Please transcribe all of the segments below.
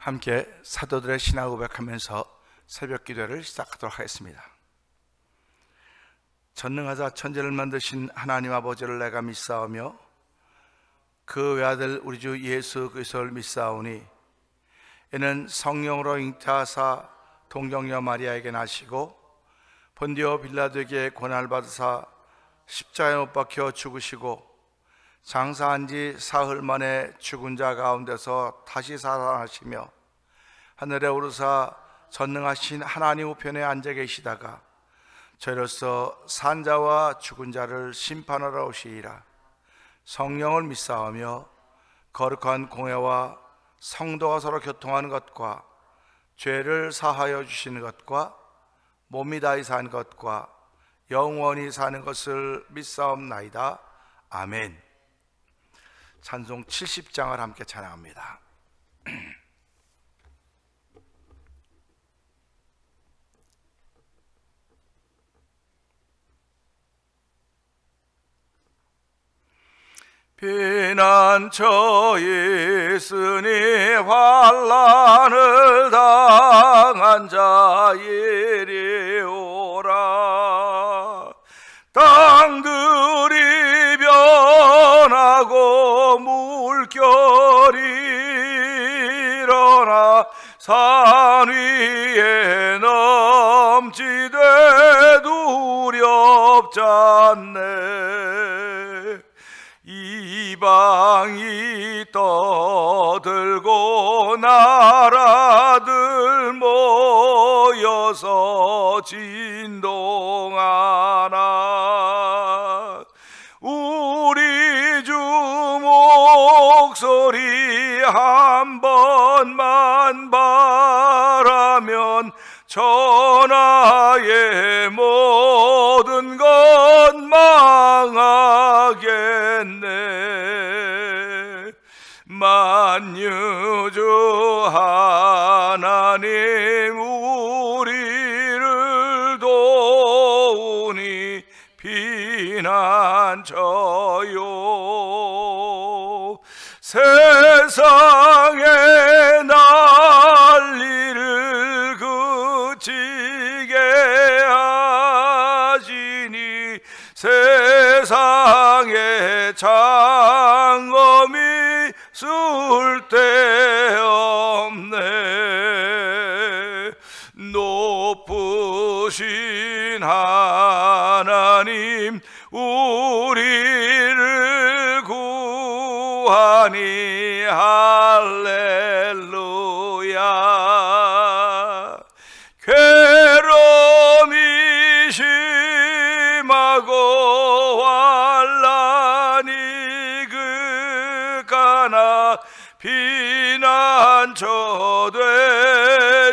함께 사도들의 신앙 고백하면서 새벽 기도를 시작하도록 하겠습니다. 전능하사 천지를 만드신 하나님 아버지를 내가 믿사오며 그 외아들 우리 주 예수 그리스도를 믿사오니 이는 성령으로 잉태하사 동정녀 마리아에게 나시고 본디오 빌라도에게 고난을 받으사 십자가에 못 박혀 죽으시고 장사한 지 사흘 만에 죽은 자 가운데서 다시 살아나시며 하늘에 오르사 전능하신 하나님 우편에 앉아 계시다가 저희로서 산 자와 죽은 자를 심판하러 오시리라. 성령을 믿사오며 거룩한 공회와 성도가 서로 교통하는 것과 죄를 사하여 주시는 것과 몸이 다히 사는 것과 영원히 사는 것을 믿사옵나이다. 아멘. 찬송 70장을 함께 찬양합니다. 피난처에 있으니 환난을 당한 자 이리 오라. 땅들이 변하고 물결이 일어나 산 위에 넘치되 두렵지 않네. 이방이 떠들고 나라들 모여서 진동하나. 우리 주 목소리 한 번만 바라면 천하의 모든 것 망하겠네. 만유주 하나님 우리를 도우니 피난처요. 세상의 난리를 그치게 하시니 세상에 장엄이 쓸데없네. 높으신 하나님 우리를 구하니 할렐루야. 괴로움이 심하고 환난이 극하나 피난처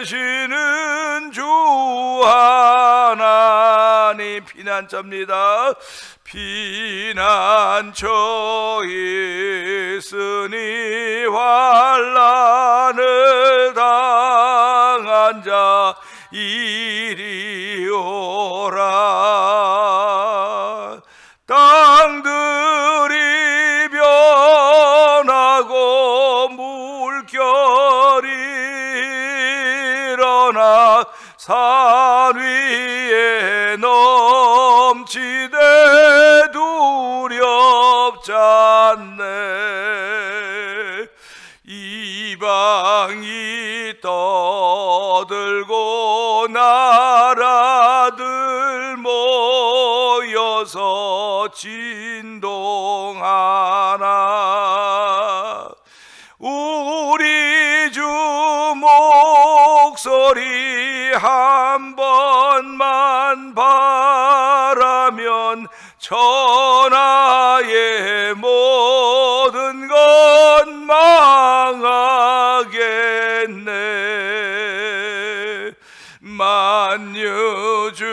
되시는 주 하나님. 피난처입니다. 피난처에 있으니 환난을 당한 자 이리 오라. 땅들이 변하고 물결이 일어나 산 위에 넘치되 두렵지 않네. 이방이 떠들고 나라들 모여서 진동하나. 우리 주 목소리 한 번만 바라면 천하의 모든 것 망하겠네. 만유주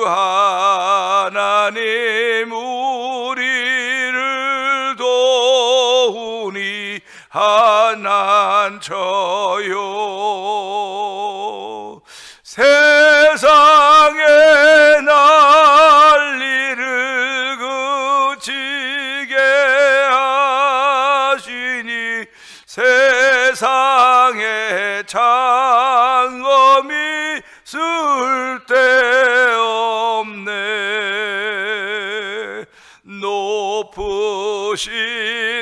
하나님 우리를 도우니 피난처요. 세상의 난리를 그치게 하시니 세상에 장엄히 쓸데없네. 높으신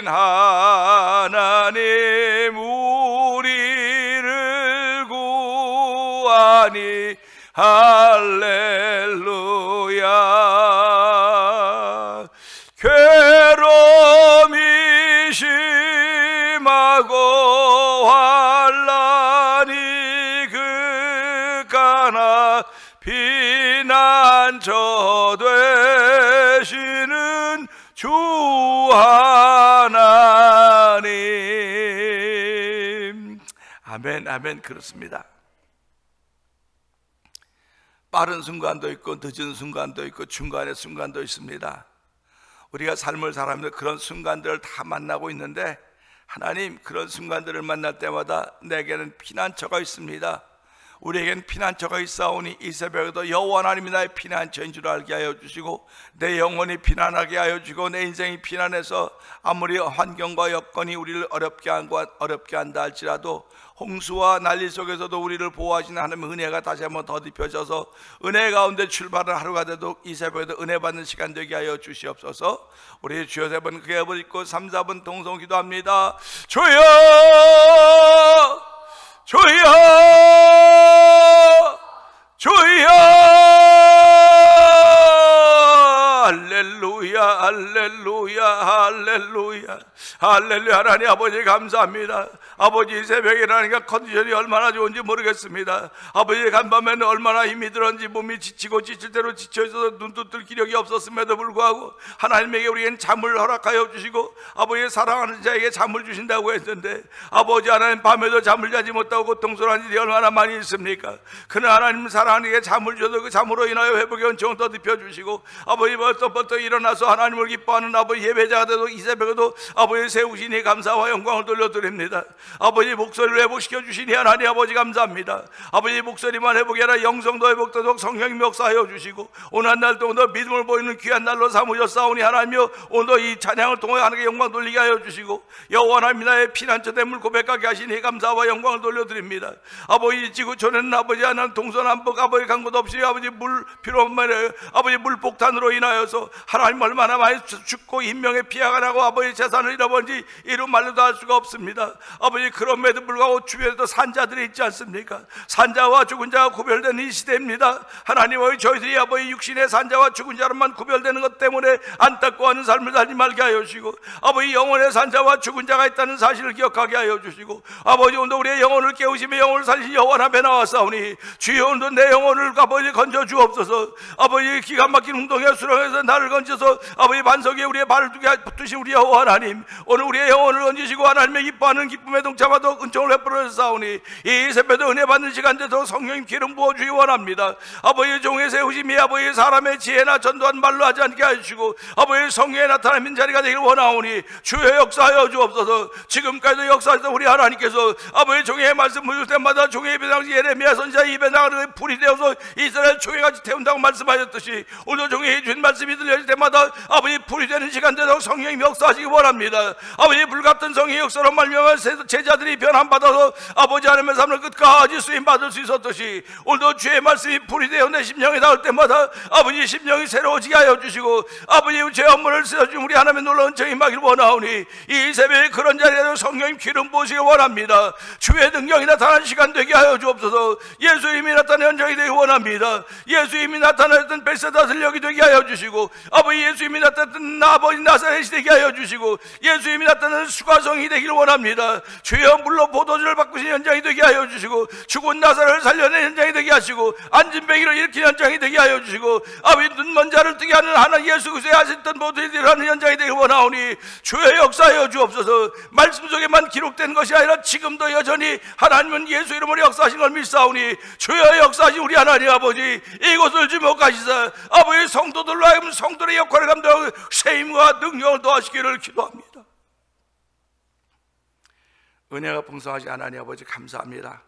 하나님 우리를 구하니 할렐루야. 괴로움이 심하고 환난이 극하나 피난처 되시는 주 하나님. 아멘, 아멘. 그렇습니다. 빠른 순간도 있고 늦은 순간도 있고 중간의 순간도 있습니다. 우리가 삶을 살아가면서 그런 순간들을 다 만나고 있는데, 하나님 그런 순간들을 만날 때마다 내게는 피난처가 있습니다. 우리에겐 피난처가 있사오니 이 새벽에도 여호와 하나님이 나의 피난처인 줄 알게 하여 주시고, 내 영혼이 피난하게 하여 주시고, 내 인생이 피난해서 아무리 환경과 여건이 우리를 어렵게 한다 할지라도 홍수와 난리 속에서도 우리를 보호하시는 하나님의 은혜가 다시 한번 더딥혀져서 은혜 가운데 출발하는 하루가 되도록 이 새벽에도 은혜 받는 시간 되게 하여 주시옵소서. 우리 주여 세 번 크게 부르짖고 3, 4분 동성 기도합니다. 주여, 주여, 주여. 할렐루야, 할렐루야, 할렐루야, 할렐루야. 하나님 아버지 감사합니다. 아버지 이 새벽에 일어나니까 컨디션이 얼마나 좋은지 모르겠습니다. 아버지 간밤에는 얼마나 힘이 들었는지 몸이 지치고 지칠 대로 지쳐있어서 눈도 뜰 기력이 없었음에도 불구하고 하나님에게 우리에겐 잠을 허락하여 주시고 아버지의 사랑하는 자에게 잠을 주신다고 했는데, 아버지 하나님 밤에도 잠을 자지 못하고 고통스러운 일이 얼마나 많이 있습니까? 그러나 하나님 사랑하는 이에게 잠을 줘서 그 잠으로 인하여 회복의 은총을 더딥혀 주시고, 아버지 벌떡 일어나서 하나님을 기뻐하는 아버지 예배자가 되도록 이 새벽에도 아버지 세우시니 감사와 영광을 돌려드립니다. 아버지 목소리를 회복시켜 주시니 하나님 아버지 감사합니다. 아버지 목소리만 회복이 아니라 영성도 회복되도록 성령님 역사하여 주시고, 오늘 한 날 동안 믿음을 보이는 귀한 날로 삼으셨사오니 하나님이여, 오늘 이 찬양을 통해 하나님께 영광 돌리게 하여 주시고, 여호와 하나님 나의 피난처 됨을 고백하게 하시니 감사와 영광을 돌려드립니다. 아버지 지구촌에는 아버지 하나님 동서남북 아버지 간 곳 없이 아버지 물 필요만 아버지 물폭탄으로 인하여서 하나님 얼마나 많이 죽고 인명의 피해가 나고 아버지 재산을 잃어버린지 이루 말로도 할 수가 없습니다. 아버지 그럼에도 불구하고 주변에도 산자들이 있지 않습니까? 산자와 죽은 자가 구별되는 이 시대입니다. 하나님 저희들이 아버지 육신의 산자와 죽은 자로만 구별되는 것 때문에 안타까워하는 삶을 살지 말게 하여 주시고, 아버지 영혼의 산자와 죽은 자가 있다는 사실을 기억하게 하여 주시고, 아버지 오늘도 우리의 영혼을 깨우시며 영혼을 살리신 여호와 앞에 나왔사오니 주여 오늘도 내 영혼을 아버지 건져 주옵소서. 아버지 기가 막힌 운동에 수렁에서 나를 건져서 아버지 반석에 우리의 발을 두신 우리 여호와 하나님, 오늘 우리의 영혼을 건지시고 하나님의 기뻐하는 기쁨에 동참하도록 은총을 베풀어 주사오니 이 새벽에도 은혜 받는 시간 되도록 성령님 기름 부어주기 원합니다. 아버지 종의 세우심이 아버지 사람의 지혜나 전도한 말로 하지 않게 하시고 아버지 성령에 나타나는 자리가 되기를 원하오니 주여 역사하여 주옵소서. 지금까지도 역사하셔서 우리 하나님께서 아버지 종의 말씀 묻을 때마다 종의 예배당 예레미야 선지자 입에 나가는 불이 되어서 이스라엘 총회같이 태운다고 말씀하셨듯이, 오늘도 종의 해주신 말씀이 들려질 때마다 아버지 불이 되는 시간 되도록 성령님 역사하시기 원합니다. 아버지 불같은 성의 역사로 말미암아 제자들이 변함받아서 아버지 하나님의 삶을 끝까지 쓰임받을 수 있었듯이, 오늘도 주의 말씀이 불이 되어 내 심령에 닿을 때마다 아버지 심령이 새로워지게 하여 주시고, 아버지 제 업무를 쓰여준 우리 하나님의 놀라운 정이 임하기를 원하오니 이 새벽에 그런 자리에서 성령님 기름 부으시기 원합니다. 주의 능력이 나타나는 시간 되게 하여 주옵소서. 예수님이 나타나는 현장이 되기 원합니다. 예수님이 나타나셨던 벳세다 들녘이 되게 하여 주시고, 아버지 예수님이 나타났던 아버지 나사렛이 되게 하여 주시고, 예수님이 나타나는 수가성이 되기를 원합니다. 주여 물로 포도주를 바꾸신 현장이 되게 하여 주시고, 죽은 나사렛을 살려낸 현장이 되게 하시고, 앉은 뱅이를 일으킨 현장이 되게 하여 주시고, 아버지 눈먼 자를 뜨게 하는 하나 예수 그리스도의 하셨던 모든 일을 하는 현장이 되기를 원하오니 주여 역사하여 주옵소서. 말씀 속에만 기록된 것이 아니라 지금도 여전히 하나님은 예수 이름으로 역사하신 걸 믿사오니 주여 역사하신 우리 하나님 아버지, 이곳을 주목하시사 아버지 성도들로 하여금 성도의 역할을 감당하고 세임과 능력을 더하시기를 기도합니다. 은혜가 풍성하신 하나님 아버지 감사합니다.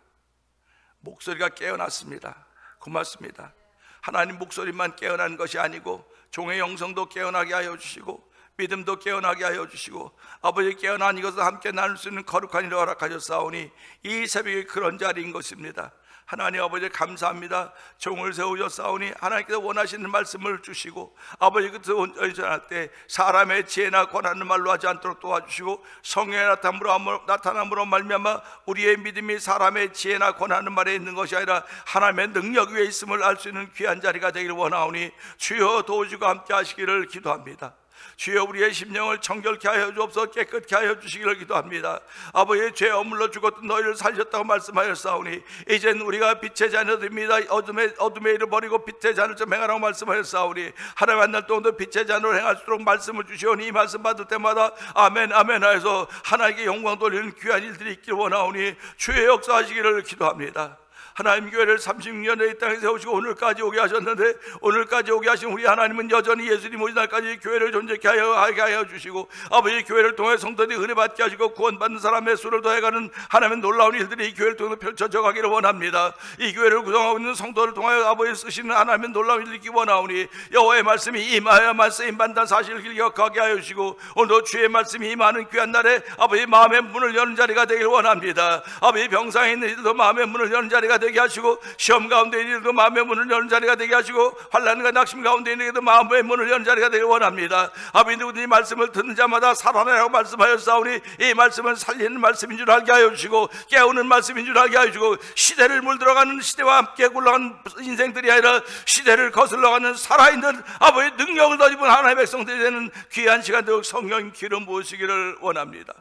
목소리가 깨어났습니다. 고맙습니다. 하나님 목소리만 깨어난 것이 아니고 종의 영성도 깨어나게 하여 주시고, 믿음도 깨어나게 하여 주시고 아버지 깨어난 이것을 함께 나눌 수 있는 거룩한 일을 허락하셨사오니 이 새벽에 그런 자리인 것입니다. 하나님 아버지 감사합니다. 종을 세우셨사오니 하나님께서 원하시는 말씀을 주시고 아버지 그 전할 때 사람의 지혜나 권하는 말로 하지 않도록 도와주시고 성령의 나타남으로 말미암아 우리의 믿음이 사람의 지혜나 권하는 말에 있는 것이 아니라 하나님의 능력 위에 있음을 알 수 있는 귀한 자리가 되기를 원하오니 주여 도우시고 함께 하시기를 기도합니다. 주여 우리의 심령을 정결케 하여 주옵소서. 깨끗게 하여 주시기를 기도합니다. 아버지의 죄 어물러 죽었던 너희를 살렸다고 말씀하였사오니 이젠 우리가 빛의 자녀들입니다. 어둠의 일을 버리고 빛의 자녀를 좀 행하라고 말씀하였사오니 하나님 한 날 동안도 빛의 자녀를 행할 수 있도록 말씀을 주시오니 이 말씀 받을 때마다 아멘 아멘 하여서 하나님께 영광 돌리는 귀한 일들이 있기를 원하오니 주의 역사하시기를 기도합니다. 하나님 교회를 36년에 이 땅에 세우시고 오늘까지 오게 하셨는데 오늘까지 오게 하신 우리 하나님은 여전히 예수님 오신 날까지 교회를 존재케 하여 주시고 아버지 교회를 통해 성도들이 은혜 받게 하시고 구원받는 사람의 수를 더해가는 하나님의 놀라운 일들이 이 교회를 통해 펼쳐져 가기를 원합니다. 이 교회를 구성하고 있는 성도를 통하여 아버지 쓰시는 하나님의 놀라운 일들이 있기 원하오니 여호와의 말씀이 임하여만 쓰임받는 사실을 기억하게 하여 주시고 오늘도 주의 말씀이 임하는 귀한 날에 아버지 마음의 문을 여는 자리가 되기를 원합니다. 아버지 병상에 있는 이들도 마음의 문을 여는 자리가 되게 하시고 시험 가운데 있는 이들도 마음의 문을 여는 자리가 되게 하시고 환난과 낙심 가운데 있는 이들도 마음의 문을 여는 자리가 되길 원합니다. 아버지 누구든지 말씀을 듣는 자마다 살아나라고 말씀하였사오니 이 말씀은 살리는 말씀인 줄 알게 하여 주시고 깨우는 말씀인 줄 알게 하여 주시고 시대를 물들어가는 시대와 함께 굴러가는 인생들이 아니라 시대를 거슬러가는 살아있는 아버지의 능력을 더 입은 하나님의 백성들이 되는 귀한 시간도 성령 기름 부으시기를 원합니다.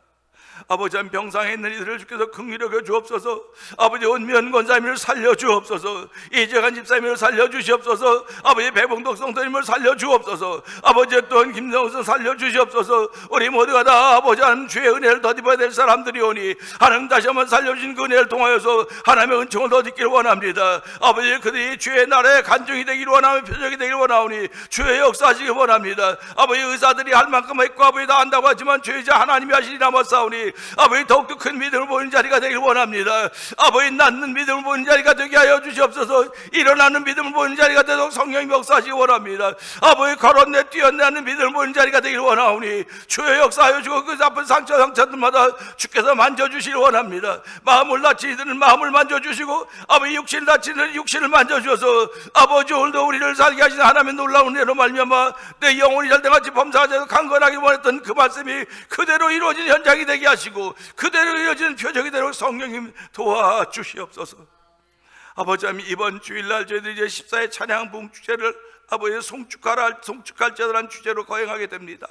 아버지 병상에 있는 이들을 주께서 긍휼히 여겨 주옵소서. 아버지 온면 권사님을 살려 주옵소서. 이재관 집사님을 살려 주시옵소서. 아버지 배봉덕 성도님을 살려 주옵소서. 아버지 또한 김정선 살려 주시옵소서. 우리 모두가 다 아버지 하나님 주의 은혜를 덧입어야 될 사람들이오니 하나님 다시 한번 살려주신 그 은혜를 통하여서 하나님의 은총을 덧입기를 원합니다. 아버지 그들이 주의 나라의 간증이 되기를 원하며 표적이 되기를 원하오니 주의 역사하시기 원합니다. 아버지 의사들이 할 만큼 했고 아버지 다 한다고 하지만 죄이자 하나님이 하시니 남았사오니 아버지 더욱더 큰 믿음을 보이는 자리가 되길 원합니다. 아버지 낳는 믿음을 보이는 자리가 되게 하여 주시옵소서. 일어나는 믿음을 보이는 자리가 되도록 성령이 역사하시기 원합니다. 아버지 걸었네 뛰었네 하는 믿음을 보이는 자리가 되길 원하오니 주의 역사하여 주고 그 아픈 상처들마다 주께서 만져주시길 원합니다. 마음을 다친 이들은 마음을 만져주시고 아버지 육신을 다친 이들은 육신을 만져주셔서 아버지 오늘도 우리를 살게 하시는 하나님의 놀라운 은혜로 말미암아 내 영혼이 잘돼같이 범사하자고 강건하기 원했던 그 말씀이 그대로 이루어진 현장이 되게 하시고 그대로 이루어지는 표적이 되도록 성령님 도와주시옵소서. 아버지 하나님 이번 주일날 저희들이 이제 14회 찬양 부흥 주제를 아버지 송축할 자들한 주제로 거행하게 됩니다.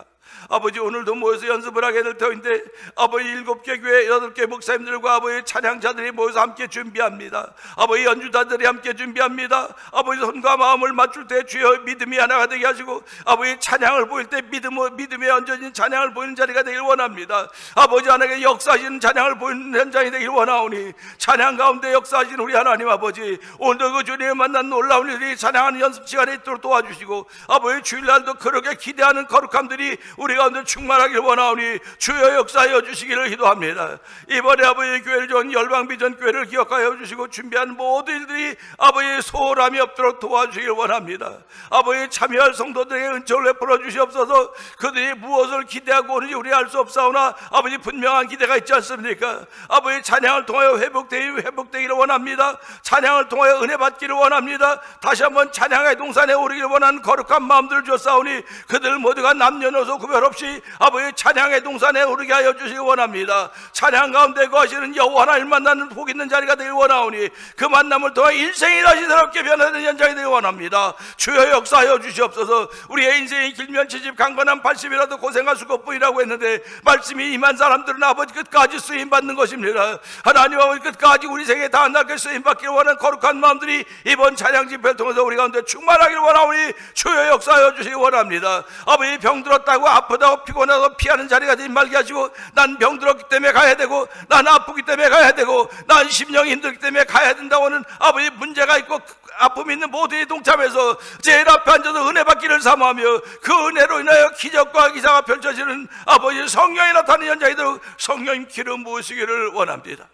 아버지 오늘도 모여서 연습을 하게 될 터인데 아버지 7개 교회 8개 목사님들과 아버지 찬양자들이 모여서 함께 준비합니다. 아버지 연주자들이 함께 준비합니다. 아버지 손과 마음을 맞출 때 주여 믿음이 하나가 되게 하시고 아버지 찬양을 보일 때 믿음에 얹어진 찬양을 보이는 자리가 되길 원합니다. 아버지 하나님의 역사하시는 찬양을 보이는 현장이 되길 원하오니 찬양 가운데 역사하시는 우리 하나님 아버지 오늘도 그 주님을 만난 놀라운 일이 찬양하는 연습 시간에 있도록 도와주시고 아버지 주일날도 그렇게 기대하는 거룩함들이 우리 가운데 충만하길 원하오니 주여 역사하여 주시기를 기도합니다. 이번에 아버지 교회를 전 열방비전 교회를 기억하여 주시고 준비한 모든 일들이 아버지 소홀함이 없도록 도와주시길 원합니다. 아버지 참여할 성도들에게 은총을 베풀어 주시옵소서. 그들이 무엇을 기대하고 오는지 우리 알 수 없사오나 아버지 분명한 기대가 있지 않습니까? 아버지 찬양을 통하여 회복되기를 원합니다. 찬양을 통하여 은혜 받기를 원합니다. 다시 한번 찬양의 동산에 오르기를 원하는 거룩한 마음들을 주었사오니 그들 모두가 남녀노소 구별 없이 아버지 찬양의 동산에 오르게 하여 주시기 원합니다. 찬양 가운데 거하시는 여호와 하나님을 만나는 복 있는 자리가 되길 원하오니 그 만남을 통해 인생이 다시 새롭게 변하는 현장이 되길 원합니다. 주여 역사하여 주시옵소서. 우리의 인생이 길면 70 강건한 80이라도 고생할 수가 없으리라고 했는데 말씀이 임한 사람들은 아버지 끝까지 쓰임받는 것입니다. 하나님 아버지 끝까지 우리 생에 닿게 쓰임받기를 원하는 거룩한 마음들이 이번 찬양 집회를 통해서 우리 가운데 충만하기를 원하오니 주여 역사하여 주시기 원합니다. 아버지 병들었다고 아프다고 피곤하고 피하는 자리가 되지 말게 하시고 난 병들었기 때문에 가야 되고 난 아프기 때문에 가야 되고 난 심령이 힘들기 때문에 가야 된다고 하는 아버지 문제가 있고 아픔이 있는 모두의 동참해서 제일 앞에 앉아서 은혜 받기를 사모하며 그 은혜로 인하여 기적과 기사가 펼쳐지는 아버지 성령이 나타나는 현장이 되도록 성령님 기름 부으시기를 원합니다.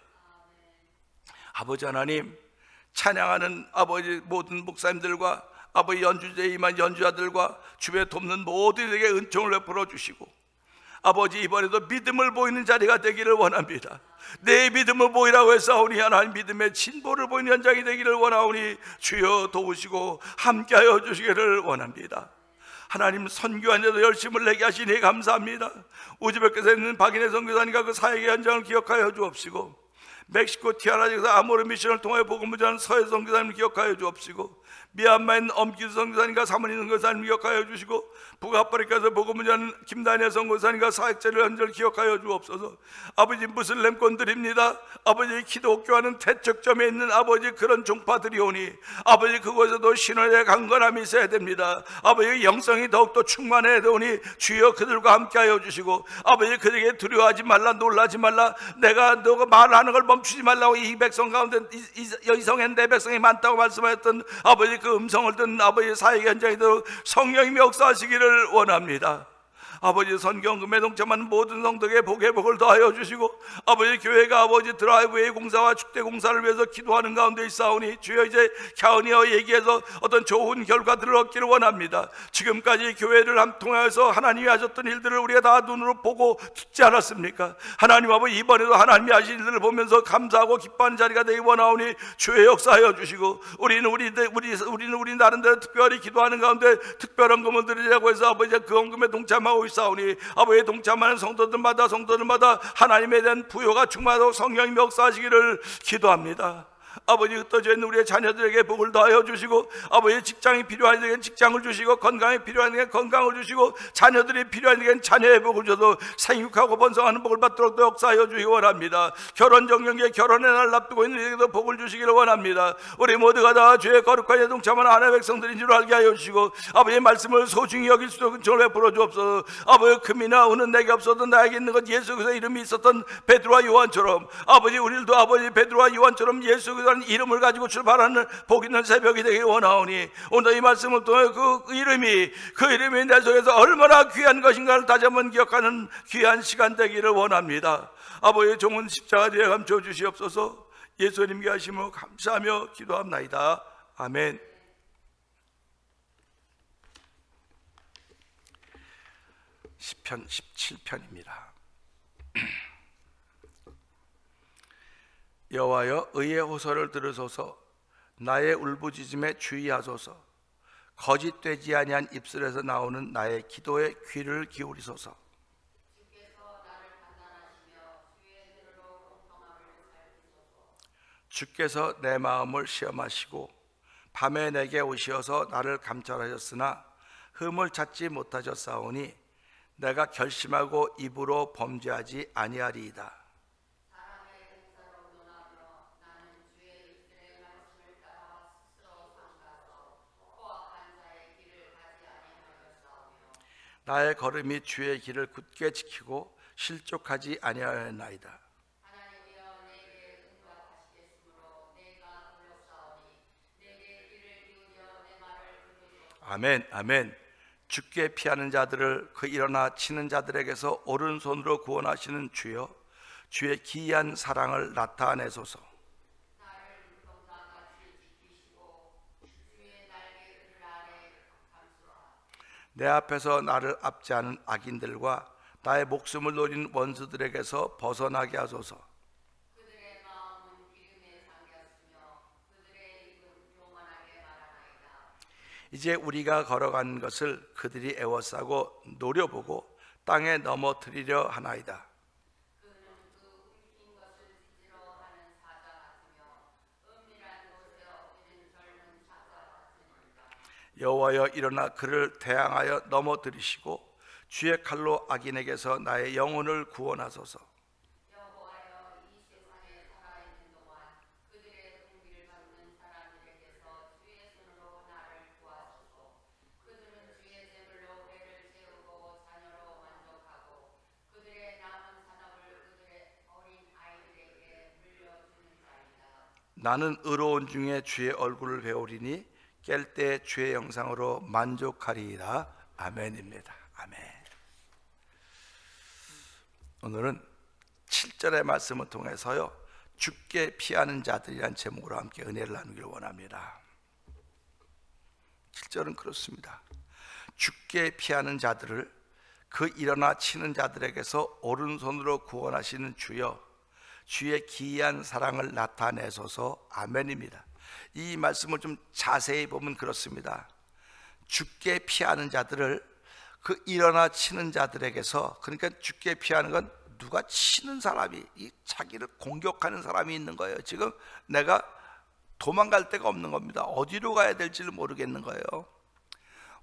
아버지 하나님 찬양하는 아버지 모든 목사님들과 아버지 연주제에 임한 연주자들과 주변에 돕는 모두에게 은총을 베풀어 주시고 아버지 이번에도 믿음을 보이는 자리가 되기를 원합니다. 내 믿음을 보이라고 했사오니 하나님 믿음의 진보를 보이는 현장이 되기를 원하오니 주여 도우시고 함께하여 주시기를 원합니다. 하나님 선교하는데도 열심을 내게 하시니 감사합니다. 우즈베크에서 있는 박인혜 선교사님과 그 사역의 현장을 기억하여 주옵시고 멕시코 티아라지에서 아모르 미션을 통해 복음을 전하는 서해 선교사님을 기억하여 주옵시고 미얀마에 있는 엄기수 선교사님과 사모님 선교사님을 기억하여 주시고 북아프리카에서 복음을 전하는 김다니엘 선교사님과 사역자를 현장을 기억하여 주옵소서. 아버지 무슬림권 드립니다. 아버지 기독교와는 대척점에 있는 아버지 그런 종파들이 오니 아버지 그곳에도 신원의 강건함이 있어야 됩니다. 아버지 영성이 더욱더 충만해야 되오니 주여 그들과 함께하여 주시고 아버지 그들에게 두려워하지 말라 놀라지 말라 너가 말하는 걸 멈추지 말라고 이 백성 가운데 이 성에 내 백성이 많다고 말씀하셨던 아버지 그 음성을 듣는 아버지 사역 현장에도 성령님이 역사하시기를 원합니다. 아버지 선경금에 동참하는 모든 성도에게 복의 복을 더하여 주시고 아버지 교회가 아버지 드라이브웨이 공사와 축대 공사를 위해서 기도하는 가운데 있사오니 주여 이제 갸언이어 얘기해서 어떤 좋은 결과들을 얻기를 원합니다. 지금까지 교회를 통하여서 하나님이 하셨던 일들을 우리가 다 눈으로 보고 듣지 않았습니까? 하나님 아버지 이번에도 하나님이 하신 일들을 보면서 감사하고 기뻐하는 자리가 되기 원하오니 주의 역사하여 주시고 우리는 나름대로 특별히 기도하는 가운데 특별한 금을 드리자고 해서 아버지 그 헌금에 동참하고 있사오니 아버지 동참하는 성도들마다 하나님에 대한 부요가 충만하고 성령님 역사하시기를 기도합니다. 아버지 흩어져 있는 우리의 자녀들에게 복을 더하여 주시고 아버지 직장이 필요한 데에는 직장을 주시고 건강이 필요한 데에는 건강을 주시고 자녀들이 필요한 데에는 자녀의 복을 줘서 생육하고 번성하는 복을 받도록 또 역사하여 주시기 원합니다. 결혼 정령기에 결혼의 날 앞두고 있는 이에게도 복을 주시기를 원합니다. 우리 모두가 다 주의 거룩한 동참하는 하나님의 백성들인 줄 알게 하여 주시고 아버지의 말씀을 소중히 여길 수 있도록 은총을 베풀어 주옵소서. 아버지 금이나 은은 내게 없어도 나에게 있는 것 예수 그리스도의 이름이 있었던 베드로와 요한처럼 아버지 우리도 아버지 베드로와 요한처럼 예수 그리스도의 이름을 가지고 출발하는 복 있는 새벽이 되기 원하오니 오늘 이 말씀을 통해 그 이름이 내 속에서 얼마나 귀한 것인가를 다시 한번 기억하는 귀한 시간 되기를 원합니다. 아버지 종은 십자가 뒤에 감춰 주시옵소서. 예수님께 하심을 감사하며 기도합나이다. 아멘. 시편 17편입니다. 여호와여 의의 호소를 들으소서. 나의 울부짖음에 주의하소서. 거짓되지 아니한 입술에서 나오는 나의 기도에 귀를 기울이소서. 주께서 내 마음을 시험하시고 밤에 내게 오시어서 나를 감찰하셨으나 흠을 찾지 못하셨사오니 내가 결심하고 입으로 범죄하지 아니하리이다. 나의 걸음이 주의 길을 굳게 지키고 실족하지 아니하였나이다. 아멘. 아멘. 주께 피하는 자들을 그 일어나 치는 자들에게서 오른손으로 구원하시는 주여, 주의 기이한 사랑을 나타내소서. 내 앞에서 나를 압제하는 악인들과 나의 목숨을 노린 원수들에게서 벗어나게 하소서. 그들의 마음은 기름에 잠겼으며 그들의 입은 교만하게 말하나이다. 이제 우리가 걸어간 것을 그들이 애워싸고 노려보고 땅에 넘어뜨리려 하나이다. 여호와여 일어나 그를 대항하여 넘어뜨리시고 주의 칼로 악인에게서 나의 영혼을 구원하소서. 여호와여 이 세상에 살아있는 동안 그들의 공기를 받는 사람들에게서 주의 손으로 나를 구하소서. 그들은 주의 제물로 배를 채우고 자녀로 만족하고 그들의 남은 산업을 그들의 어린 아이들에게 물려주는 자이다. 나는 의로운 중에 주의 얼굴을 배우리니 깰 때 주의 영상으로 만족하리이다. 아멘입니다. 아멘. 오늘은 7절의 말씀을 통해서요 주께 피하는 자들이란 제목으로 함께 은혜를 나누기를 원합니다. 7절은 그렇습니다. 죽게 피하는 자들을 그 일어나 치는 자들에게서 오른손으로 구원하시는 주여, 주의 기이한 사랑을 나타내소서. 아멘입니다. 이 말씀을 좀 자세히 보면 그렇습니다. 죽게 피하는 자들을 그 일어나 치는 자들에게서, 그러니까 죽게 피하는 건 누가 치는 사람이, 이 자기를 공격하는 사람이 있는 거예요. 지금 내가 도망갈 데가 없는 겁니다. 어디로 가야 될지를 모르겠는 거예요.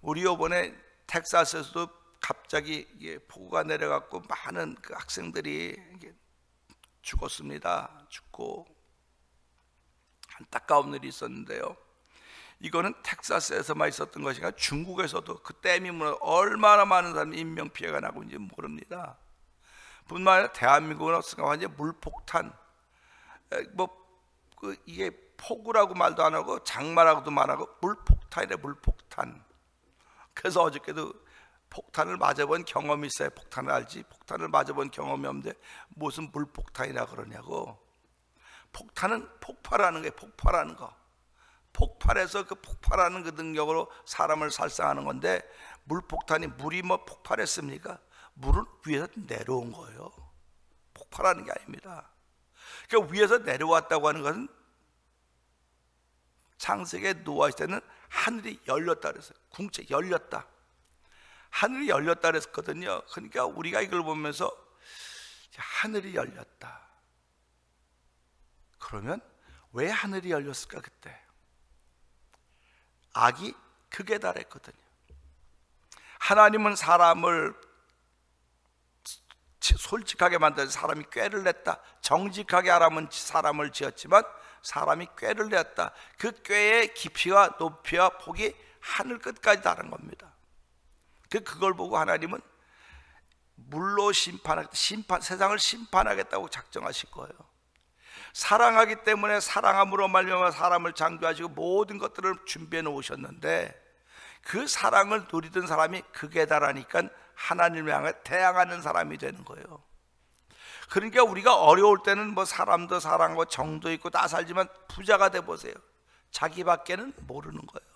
우리 이번에 텍사스에서도 갑자기 폭우가 내려갖고 많은 그 학생들이 죽었습니다. 죽고 안타까운 일이 있었는데요. 이거는 텍사스에서만 있었던 것이 아니라 중국에서도 그 댐이 얼마나 많은 사람이 인명피해가 나고 있는지 모릅니다. 뿐만 아니라 대한민국은 완전 물폭탄, 이게 폭우라고 말도 안 하고 장마라고도 말하고 물폭탄이래, 물폭탄. 그래서 어저께도 폭탄을 맞아본 경험이 있어야 폭탄을 알지, 폭탄을 맞아본 경험이 없는데 무슨 물폭탄이라 그러냐고. 폭탄은 폭발하는 거예요. 폭발하는 거. 폭발해서 그 폭발하는 그 능력으로 사람을 살상하는 건데, 물폭탄이, 물이 뭐 폭발했습니까? 물은 위에서 내려온 거예요. 폭발하는 게 아닙니다. 그러니까 위에서 내려왔다고 하는 것은 창세기에 노아 시대는 하늘이 열렸다 그랬어요. 궁체 열렸다. 하늘이 열렸다 그랬거든요. 그러니까 우리가 이걸 보면서 하늘이 열렸다. 그러면 왜 하늘이 열렸을까? 그때 악이 극에 달했거든요. 하나님은 사람을 솔직하게 만들어서 사람이 꾀를 냈다. 정직하게 하라면 사람을 지었지만 사람이 꾀를 냈다. 그 꾀의 깊이와 높이와 폭이 하늘 끝까지 다른 겁니다. 그걸 보고 하나님은 물로 세상을 심판하겠다고 작정하신 거예요. 사랑하기 때문에 사랑함으로 말미암아 사람을 창조하시고 모든 것들을 준비해 놓으셨는데, 그 사랑을 누리던 사람이 극에 달하니까 하나님을 향해 대항하는 사람이 되는 거예요. 그러니까 우리가 어려울 때는 뭐 사람도 사랑하고 정도 있고 다 살지만 부자가 돼 보세요. 자기밖에는 모르는 거예요.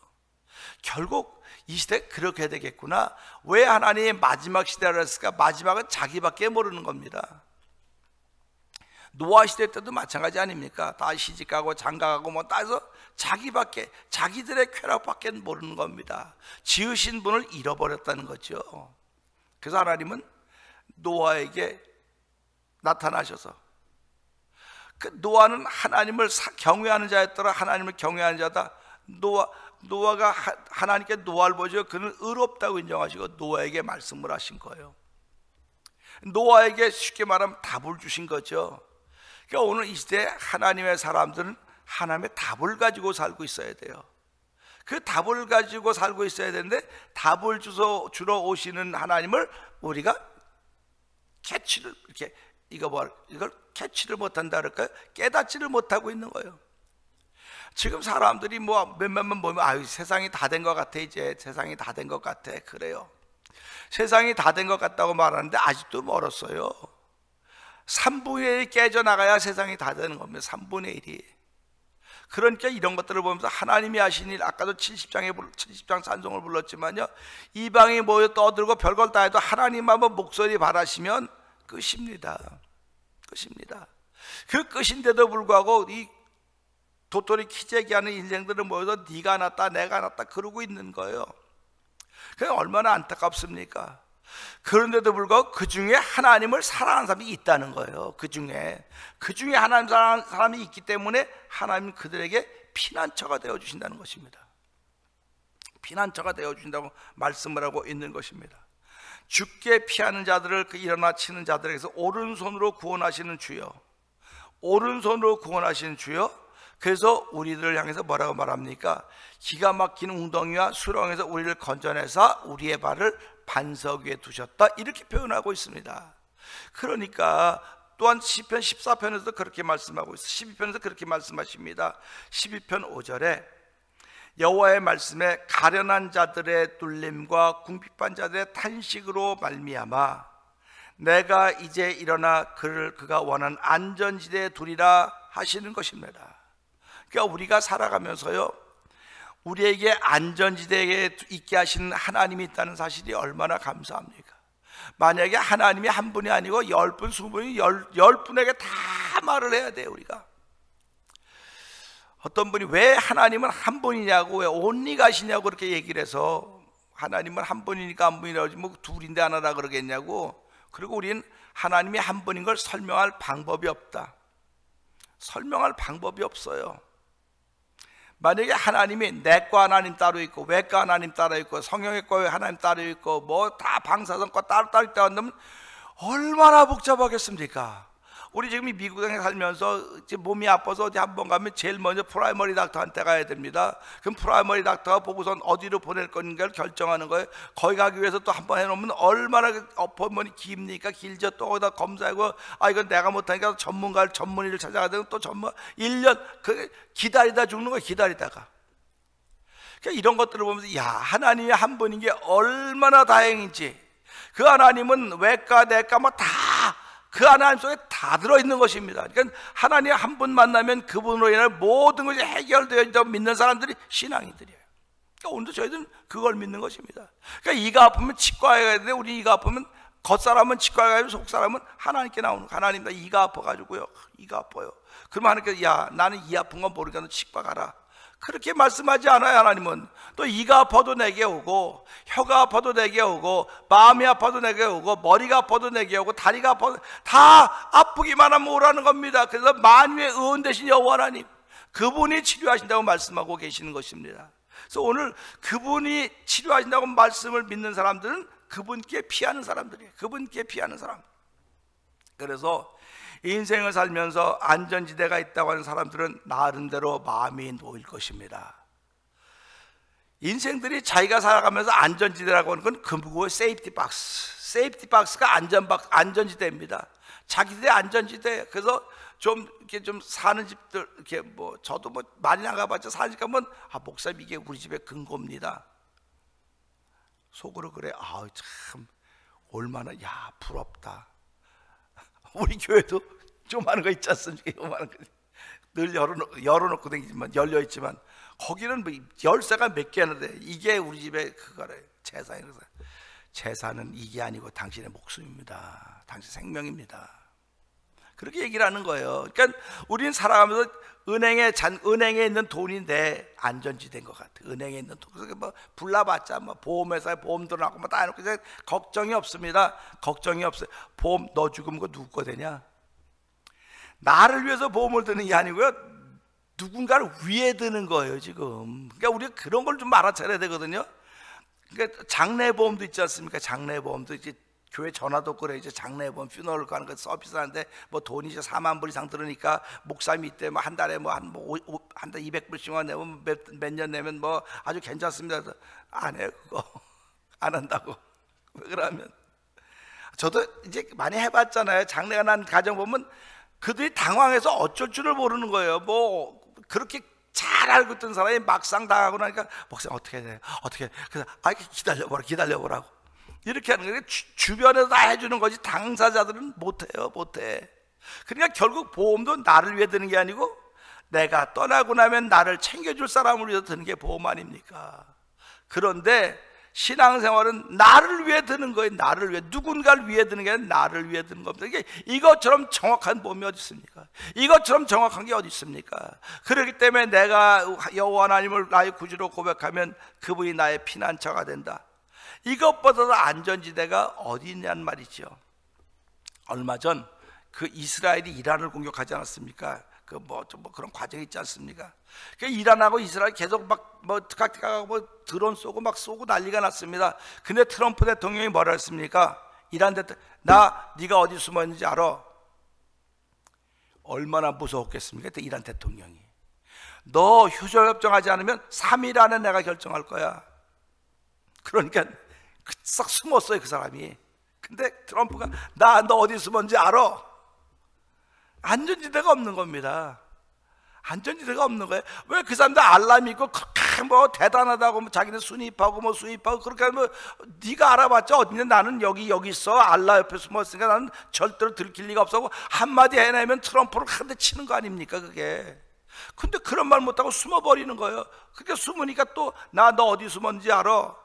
결국 이 시대 그렇게 되겠구나. 왜 하나님이 마지막 시대를 했을까? 마지막은 자기밖에 모르는 겁니다. 노아 시대 때도 마찬가지 아닙니까? 다 시집가고 장가가고 뭐 다 해서 자기밖에, 자기들의 쾌락밖에 모르는 겁니다. 지으신 분을 잃어버렸다는 거죠. 그래서 하나님은 노아에게 나타나셔서, 그 노아는 하나님을 경외하는 자였더라. 하나님을 경외하는 자다. 노아가 하나님께 노아를 보죠. 그는 의롭다고 인정하시고 노아에게 말씀을 하신 거예요. 노아에게 쉽게 말하면 답을 주신 거죠. 그러니까 오늘 이 시대에 하나님의 사람들은 하나님의 답을 가지고 살고 있어야 돼요. 그 답을 가지고 살고 있어야 되는데, 답을 주러 오시는 하나님을 우리가 캐치를, 이렇게 이걸 캐치를 못한다 그럴까요? 깨닫지를 못하고 있는 거예요. 지금 사람들이 뭐 몇몇만 보면 아유 세상이 다 된 것 같아, 이제 세상이 다 된 것 같아, 그래요. 세상이 다 된 것 같다고 말하는데 아직도 멀었어요. 3분의 1이 깨져나가야 세상이 다 되는 겁니다. 3분의 1이. 그러니까 이런 것들을 보면서 하나님이 하신 일, 아까도 70장 찬송을 불렀지만요, 이방이 모여 떠들고 별걸 다 해도 하나님 한번 목소리 바라시면 끝입니다. 끝입니다. 그 끝인데도 불구하고 이 도토리 키재기하는 인생들은 모여서 네가 낫다 내가 낫다 그러고 있는 거예요. 그게 얼마나 안타깝습니까? 그런데도 불구하고 그 중에 하나님을 사랑하는 사람이 있다는 거예요. 그 중에 하나님 사랑하는 사람이 있기 때문에 하나님은 그들에게 피난처가 되어주신다는 것입니다. 피난처가 되어주신다고 말씀을 하고 있는 것입니다. 죽게 피하는 자들을 그 일어나 치는 자들에게서 오른손으로 구원하시는 주여, 오른손으로 구원하시는 주여. 그래서 우리들을 향해서 뭐라고 말합니까? 기가 막힌 웅덩이와 수렁에서 우리를 건져내사 우리의 발을 반석 위에 두셨다, 이렇게 표현하고 있습니다. 그러니까 또한 시편 14편에서도 그렇게 말씀하고 있어요. 12편에서 그렇게 말씀하십니다. 12편 5절에 여호와의 말씀에 가련한 자들의 뚫림과 궁핍한 자들의 탄식으로 말미암아 내가 이제 일어나 그가 원하는 안전지대에 두리라 하시는 것입니다. 그러니까 우리가 살아가면서요, 우리에게 안전지대에 있게 하시는 하나님이 있다는 사실이 얼마나 감사합니까? 만약에 하나님이 한 분이 아니고 10분, 20분이 10분에게 다 말을 해야 돼요. 우리가 어떤 분이 왜 하나님은 한 분이냐고, 왜 온리 가시냐고 그렇게 얘기를 해서, 하나님은 한 분이니까 한 분이라고 하지 뭐 둘인데 하나라 그러겠냐고. 그리고 우리는 하나님이 한 분인 걸 설명할 방법이 없다. 설명할 방법이 없어요. 만약에 하나님이 내과 하나님 따로 있고 외과 하나님 따로 있고 성형외과 하나님 따로 있고 뭐 다 방사선과 따로 있다고 한다면 얼마나 복잡하겠습니까? 우리 지금 이 미국에 살면서 이제 몸이 아파서 어디 한번 가면 제일 먼저 프라이머리 닥터한테 가야 됩니다. 그럼 프라이머리 닥터가 보고선 어디로 보낼 건가를 결정하는 거예요. 거기 가기 위해서 또 한 번 해놓으면 얼마나 어퍼먼이 깁니까? 길죠. 또 거기다 검사하고, 이건 내가 못하니까 전문의를 찾아가야 되고, 또 1년 기다리다 죽는 거예요. 기다리다가. 그러니까 이런 것들을 보면서 하나님이 한 분인 게 얼마나 다행인지, 그 하나님은 외과 내과 뭐 다 그 하나님 속에 다 들어있는 것입니다. 그러니까 하나님 한 분 만나면 그분으로 인해 모든 것이 해결되어 있다고 믿는 사람들이 신앙인들이에요. 그러니까 오늘도 저희들은 그걸 믿는 것입니다. 그러니까 이가 아프면 치과에 가야 되는데, 우리 이가 아프면 겉사람은 치과에 가고 속사람은 하나님께 나오는 거예요. 하나님 나 이가 아파가지고요, 이가 아파요. 그러면 하나님께서 나는 이 아픈 건 모르니까 너 치과 가라, 그렇게 말씀하지 않아요. 하나님은 또 이가 아파도 내게 오고, 혀가 아파도 내게 오고, 마음이 아파도 내게 오고, 머리가 아파도 내게 오고, 다리가 아파도 다 아프기만 하면 오라는 겁니다. 그래서 만유의 의원 되신 여호와 하나님, 그분이 치료하신다고 말씀하고 계시는 것입니다. 그래서 오늘 그분이 치료하신다고 말씀을 믿는 사람들은 그분께 피하는 사람들이에요. 그분께 피하는 사람. 그래서 인생을 살면서 안전지대가 있다고 하는 사람들은 나름대로 마음이 놓일 것입니다. 인생들이 자기가 살아가면서 안전지대라고 하는 건 금고 세이프티 박스가 안전지대입니다. 자기들의 안전지대. 그래서 이렇게 좀 사는 집들, 이렇게 뭐 저도 뭐 많이 나가봤자 사는 집 가면 목사님 이게 우리 집의 근거입니다. 속으로 그래. 참 얼마나 부럽다. 우리 교회도 조그마한 거 있지 않습니까? 조그마한 거. 늘 열어놓고 다니지만, 열려있지만 거기는 뭐 열쇠가 몇 개나 돼. 이게 우리 집의 그거래, 재산이라서. 재산은 이게 아니고 당신의 목숨입니다. 당신 생명입니다. 그렇게 얘기를 하는 거예요. 그러니까 우리는 살아가면서 은행에 있는 돈인데 안전지대인 것 같아. 은행에 있는 돈. 그래서 뭐 불나봤자 뭐 보험회사에 보험 들어가고 뭐 다 해놓고 이제 걱정이 없습니다. 걱정이 없어요. 보험 너 죽으면 그거 누구 거 되냐? 나를 위해서 보험을 드는 게 아니고요, 누군가를 위해 드는 거예요 지금. 그러니까 우리가 그런 걸 좀 알아차려야 되거든요. 그러니까 장례보험도 있지 않습니까? 장례보험도 이제 교회 전화도 그래. 이제 장례보험 퓨너럴 가는 거 서비스 하는데 뭐 돈이 이제 4만 불 이상 들으니까 목사님이 이때 뭐 한 달에 뭐 한 달 200불씩만 내면 몇 년 내면 뭐 아주 괜찮습니다. 안 해요 그거. 안 한다고. 왜 그러면 저도 이제 많이 해봤잖아요. 장례가 난 가정 보면 그들이 당황해서 어쩔 줄을 모르는 거예요. 뭐 그렇게 잘 알고 있던 사람이 막상 당하고 나니까 목사님 어떻게 해야 돼요? 어떻게? 그래서 기다려보라고 이렇게 하는 거예요. 주변에서 다 해주는 거지 당사자들은 못해요. 그러니까 결국 보험도 나를 위해 드는 게 아니고 내가 떠나고 나면 나를 챙겨줄 사람을 위해서 드는 게 보험 아닙니까? 그런데 신앙생활은 나를 위해 드는 거예요. 나를 위해, 누군가를 위해 드는 게 아니라 나를 위해 드는 겁니다. 이것처럼 정확한 보험이 어디 있습니까? 이것처럼 정확한 게 어디 있습니까? 그렇기 때문에 내가 여호와 하나님을 나의 구주로 고백하면 그분이 나의 피난처가 된다. 이것보다도 안전지대가 어디 있냐는 말이죠. 얼마 전 그 이스라엘이 이란을 공격하지 않았습니까? 뭐 그런 과정이 있지 않습니까? 이란하고 이스라엘 계속 뭐 특각하고 뭐 드론 쏘고 막 쏘고 난리가 났습니다. 근데 트럼프 대통령이 뭐라 했습니까? 이란 대통령, 네가 어디 숨어 있는지 알아? 얼마나 무서웠겠습니까? 그때 이란 대통령이 너 휴전협정하지 않으면 3일 안에 내가 결정할 거야. 그러니까 싹 숨었어요 그 사람이. 근데 트럼프가 너 어디 숨었는지 알아? 안전지대가 없는 겁니다. 안전지대가 없는 거예요. 왜 그 사람들 알라 믿고 그렇게 뭐 대단하다고 뭐 자기는 수입하고 그렇게 하면 네가 알아봤자 어딘데 나는 여기 있어. 알라 옆에 숨었으니까 나는 절대로 들킬 리가 없어. 한마디 해내면 트럼프를 한 대 치는 거 아닙니까 그게. 근데 그런 말 못하고 숨어버리는 거예요. 그러니까 숨으니까 또 나 너 어디 숨었는지 알아?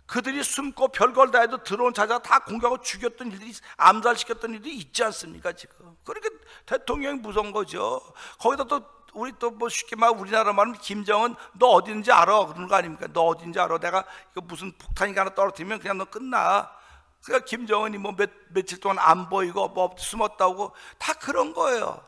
그들이 숨고 별걸 다 해도 들어온 자자가 다 공격하고 죽였던 일들이, 암살시켰던 일들이 있지 않습니까 지금? 그러니까 대통령이 무서운 거죠. 거기다 또 우리 또 뭐 쉽게 말 우리나라 말하면 김정은 너 어디 있는지 알아? 그러는 거 아닙니까? 너 어디 있는지 알아? 내가 이거 무슨 폭탄이 하나 떨어뜨리면 그냥 너 끝나. 그러니까 김정은이 뭐 며칠 동안 안 보이고 뭐 숨었다고 다 그런 거예요.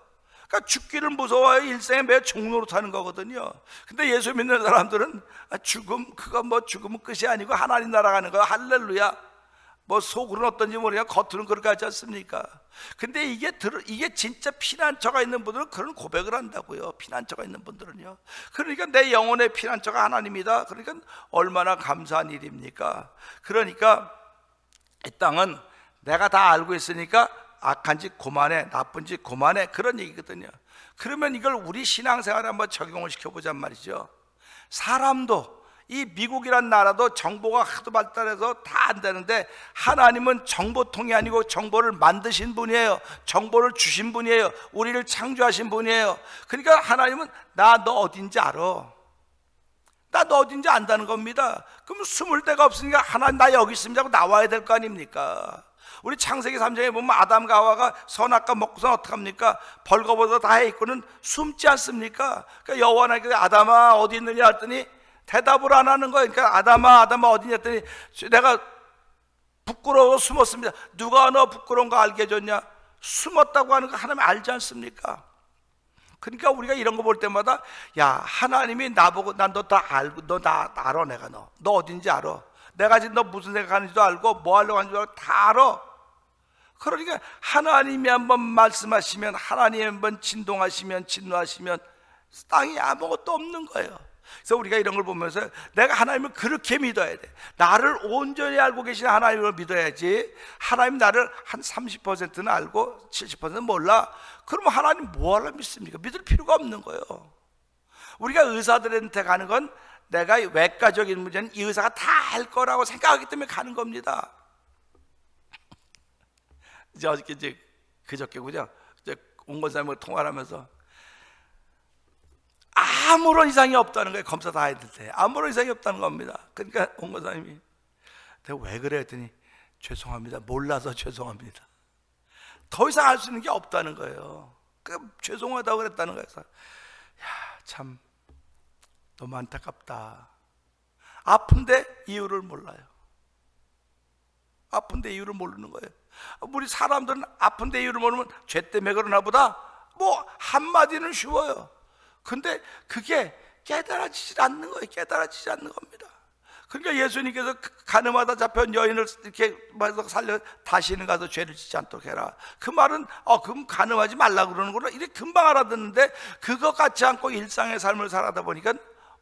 그러니까 죽기를 무서워해 일생에 매 종로로 사는 거거든요. 근데 예수 믿는 사람들은 죽음, 그거 뭐 죽으면 끝이 아니고 하나님 나라가는 거야. 할렐루야. 뭐 속으로는 어떤지 모르겠지만 겉으로는 그렇게 하지 않습니까? 근데 이게 진짜 피난처가 있는 분들은 그런 고백을 한다고요. 피난처가 있는 분들은요. 그러니까 내 영혼의 피난처가 하나님이다. 그러니까 얼마나 감사한 일입니까? 그러니까 이 땅은 내가 다 알고 있으니까 악한 짓 그만해, 나쁜 짓 그만해, 그런 얘기거든요. 그러면 이걸 우리 신앙생활에 한번 적용을 시켜보잔 말이죠. 사람도, 이 미국이란 나라도 정보가 하도 발달해서 다 안 되는데 하나님은 정보통이 아니고 정보를 만드신 분이에요. 정보를 주신 분이에요. 우리를 창조하신 분이에요. 그러니까 하나님은 나 너 어딘지 알아. 나 너 어딘지 안다는 겁니다. 그럼 숨을 데가 없으니까 하나님 나 여기 있습니다 하고 나와야 될 거 아닙니까? 우리 창세기 3장에 보면 아담과 하와가 선악과 먹고서 어떡합니까? 벌거벗어 다 해 있고는 숨지 않습니까? 그러니까 여호와 하나님께서 아담아 어디 있느냐 했더니 대답을 안 하는 거예요. 그러니까 아담아 어디냐 했더니 내가 부끄러워서 숨었습니다. 누가 너 부끄러운 거 알게 해줬냐? 숨었다고 하는 거 하나님 알지 않습니까? 그러니까 우리가 이런 거 볼 때마다 야 하나님이 나보고 난 너 다 알고 너 다 알아. 내가 너 어딘지 알아. 내가 지금 너 무슨 생각하는지도 알고 뭐 하려고 하는지도 알고 다 알아. 그러니까 하나님이 한번 말씀하시면, 하나님이 한번 진동하시면, 진노하시면 땅이 아무것도 없는 거예요. 그래서 우리가 이런 걸 보면서 내가 하나님을 그렇게 믿어야 돼. 나를 온전히 알고 계신 하나님을 믿어야지. 하나님 나를 한 30%는 알고 70%는 몰라. 그러면 하나님 뭐 하려 믿습니까? 믿을 필요가 없는 거예요. 우리가 의사들한테 가는 건 내가 외과적인 문제는 이 의사가 다 할 거라고 생각하기 때문에 가는 겁니다. 이제 어저께 그저께군요. 이제 온건사님과 통화를 하면서 아무런 이상이 없다는 거예요. 검사 다 했을 때 아무런 이상이 없다는 겁니다. 그러니까 온건사님이 내가 왜 그래 했더니 죄송합니다. 몰라서 죄송합니다. 더 이상 알 수 있는 게 없다는 거예요. 죄송하다고 그랬다는 거예요. 그래서 참 너무 안타깝다. 아픈데 이유를 몰라요. 아픈데 이유를 모르는 거예요. 우리 사람들은 아픈데 이유를 모르면 죄 때문에 그러나 보다 뭐 한마디는 쉬워요. 근데 그게 깨달아지지 않는 거예요. 깨달아지지 않는 겁니다. 그러니까 예수님께서 가늠하다 잡혀온 여인을 이렇게 살려 다시는 가서 죄를 짓지 않도록 해라. 그 말은 그럼 가늠하지 말라고 그러는구나 이렇게 금방 알아듣는데 그것 같지 않고 일상의 삶을 살아다 보니까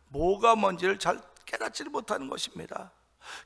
뭐가 뭔지를 잘 깨닫지를 못하는 것입니다.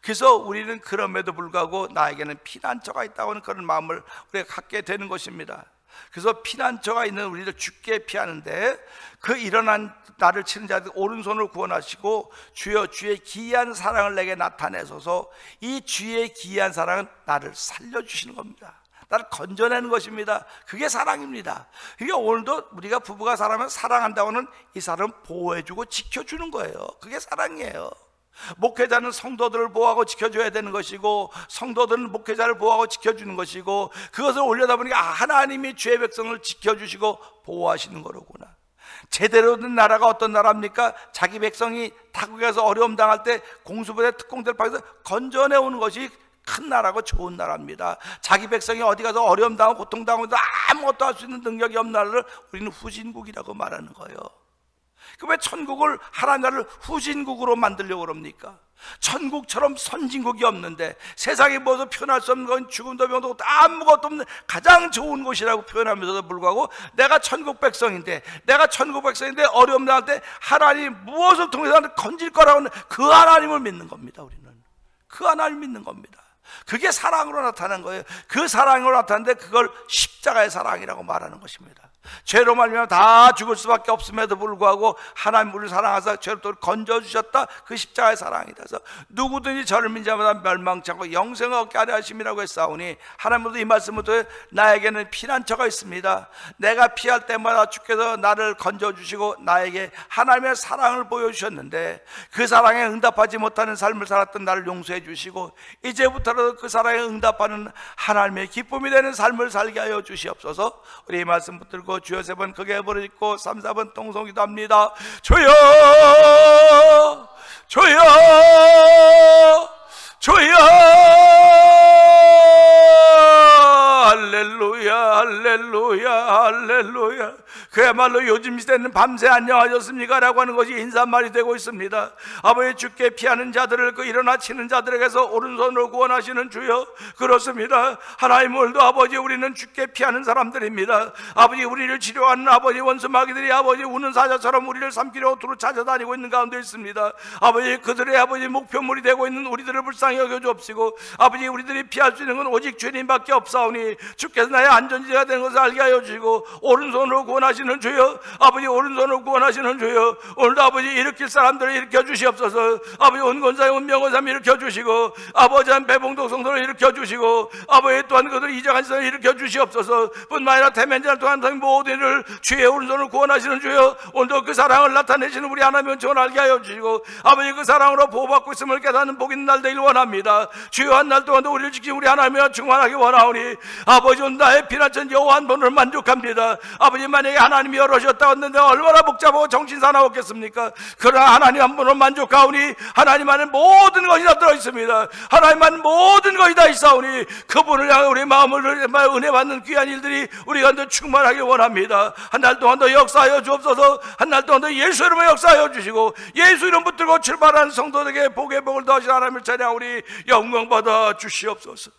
그래서 우리는 그럼에도 불구하고 나에게는 피난처가 있다고 하는 그런 마음을 우리가 갖게 되는 것입니다. 그래서 피난처가 있는 우리를 죽게 피하는데 그 일어난 나를 치는 자들 오른손을 구원하시고 주여 주의 기이한 사랑을 내게 나타내소서. 이 주의 기이한 사랑은 나를 살려주시는 겁니다. 나를 건져내는 것입니다. 그게 사랑입니다. 그러니까 오늘도 우리가 부부가 사랑하면 사랑한다고 하는 이 사람을 보호해주고 지켜주는 거예요. 그게 사랑이에요. 목회자는 성도들을 보호하고 지켜줘야 되는 것이고 성도들은 목회자를 보호하고 지켜주는 것이고 그것을 올려다 보니까 하나님이 주의 백성을 지켜주시고 보호하시는 거로구나. 제대로 된 나라가 어떤 나라입니까? 자기 백성이 타국에서 어려움 당할 때 공수부대 특공대를 파견해서 건져내오는 것이 큰 나라고 좋은 나라입니다. 자기 백성이 어디 가서 어려움 당하고 고통 당하고 아무것도 할 수 있는 능력이 없는 나라를 우리는 후진국이라고 말하는 거예요. 왜 천국을 하나님 나라를 후진국으로 만들려고 그럽니까? 천국처럼 선진국이 없는데 세상에 뭐서 표현할 수 없는 건 죽음도 병도 아무것도 없는 가장 좋은 곳이라고 표현하면서도 불구하고 내가 천국 백성인데 어려움 당할 때 하나님 무엇을 통해서 건질 거라고 하는 그 하나님을 믿는 겁니다. 우리는 그 하나님을 믿는 겁니다. 그게 사랑으로 나타난 거예요. 그 사랑으로 나타났는데 그걸 십자가의 사랑이라고 말하는 것입니다. 죄로 말미암아 다 죽을 수밖에 없음에도 불구하고 하나님 우리를 사랑하사 죄로부터 건져주셨다. 그 십자가의 사랑이라서 누구든지 저를 믿는 자마다 멸망치 않고 영생을 얻게 하려 하심이라고 했사오니, 하나님도 이 말씀부터 나에게는 피난처가 있습니다. 내가 피할 때마다 주께서 나를 건져주시고 나에게 하나님의 사랑을 보여주셨는데, 그 사랑에 응답하지 못하는 삶을 살았던 나를 용서해 주시고 이제부터라도 그 사랑에 응답하는 하나님의 기쁨이 되는 삶을 살게 하여 주시옵소서. 우리 이 말씀 붙들고 주여 세 번 크게 부르짖고 3, 4번 통성기도 합니다. 주여 주여 주여. 할렐루야 할렐루야 할렐루야. 그야말로 요즘 시대는 밤새 안녕하셨습니까? 라고 하는 것이 인사말이 되고 있습니다. 아버지, 주께 피하는 자들을 그 일어나 치는 자들에게서 오른손으로 구원하시는 주여, 그렇습니다. 하나님, 오늘도 아버지 우리는 주께 피하는 사람들입니다. 아버지, 우리를 치료하는 아버지 원수 마귀들이 아버지 우는 사자처럼 우리를 삼키려고 두루 찾아다니고 있는 가운데 있습니다. 아버지, 그들의 아버지 목표물이 되고 있는 우리들을 불쌍히 여겨 주옵시고, 아버지 우리들이 피할 수 있는 건 오직 주님밖에 없사오니 주께서 나의 안전지대가 되는 것을 알게 하여 주시고 오른손으로 구원하시는 주여, 아버지 오른손으로 구원하시는 주여, 오늘도 아버지 일으킬 사람들을 일으켜 주시옵소서. 아버지 온건사의 운명원삼 일으켜 주시고, 아버지 한 배봉독 성도를 일으켜 주시고, 아버지 또한 그들 이장한 사람을 일으켜 주시옵소서. 뿐만 아니라 대면자를 통한 모든 일을 주의 오른손으로 구원하시는 주여, 오늘도 그 사랑을 나타내시는 우리 하나님의 은총을 알게 하여 주시고, 아버지 그 사랑으로 보호받고 있음을 깨닫는 복 있는 날 되길 원합니다. 주여, 한 날 동안도 우리를 지키신 우리 하나님의 충만하게 원하오니, 아버지 오늘 나의 피난처 여호와 한 분을 만족합니다. 아버지, 만약에 하나님이 열어주셨다고 했는데 얼마나 복잡하고 정신사나웠겠습니까? 그러나 하나님 한 분을 만족하오니 하나님 안에 모든 것이 다 들어있습니다. 하나님 안에 모든 것이 다 있사오니 그분을 향해 우리 마음을 은혜 받는 귀한 일들이 우리가 더 충만하길 원합니다. 한 달 동안 더 역사하여 주옵소서. 한 달 동안 더 예수 이름으로 역사하여 주시고, 예수 이름 붙들고 출발하는 성도들에게 복의 복을 더하신 하나님을 찬양하오니 영광 받아 주시옵소서.